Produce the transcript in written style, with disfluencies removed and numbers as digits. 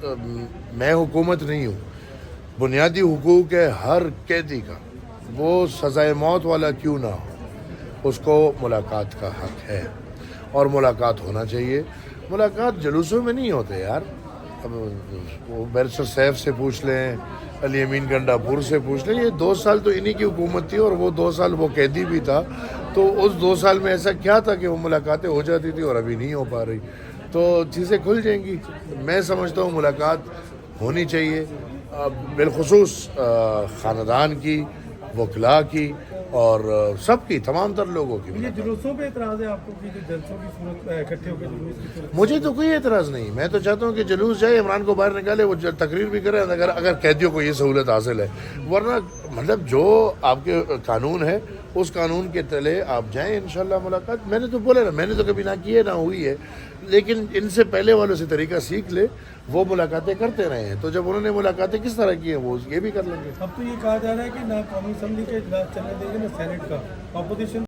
میں حکومت نہیں ہوں. بنیادی حقوق ہے ہر قیدی کا، وہ سزائے موت والا کیوں نہ ہو، اس کو ملاقات کا حق ہے اور ملاقات ہونا چاہیے. ملاقات جلوسوں میں نہیں ہوتے یار. اب وہ بیرسٹر سیف سے پوچھ لیں، علی امین گنڈا پور سے پوچھ لیں. یہ 2 سال تو انہی کی حکومت تھی اور وہ 2 سال وہ قیدی بھی تھا. تو اس 2 سال میں ایسا کیا تھا کہ وہ ملاقاتیں ہو جاتی تھی اور ابھی نہیں ہو پا رہی. تو چیزیں کھل جائیں گی. میں سمجھتا ہوں ملاقات ہونی چاہیے، بالخصوص خاندان کی، وکلاء کی اور سب کی، تمام تر لوگوں کی. یہ جلوسوں پہ اعتراض ہے آپ کو کہ جو جلسوں کی صورت اکٹھے ہو کے جلوس کی صورت؟ مجھے تو کوئی اعتراض نہیں. میں تو چاہتا ہوں کہ جلوس جائے، عمران کو باہر نکالے، وہ تقریر بھی کرے اگر قیدیوں کو یہ سہولت حاصل ہے. ورنہ مطلب جو آپ کے قانون ہے اس قانون کے تلے آپ جائیں. انشاءاللہ ملاقات، میں نے تو بولا نا، میں نے تو کبھی نہ کی ہے نہ ہوئی ہے، لیکن ان سے پہلے والوں سے طریقہ سیکھ لے. وہ ملاقاتیں کرتے رہے ہیں، تو جب انہوں نے ملاقاتیں کس طرح کی ہیں وہ یہ بھی کر لیں گے. اب تو یہ کہا جا رہا ہے کہ نہ قومی اسمبلی کے اجلاس چلنے دیں گے نہ سینٹ کا. اپوزیشن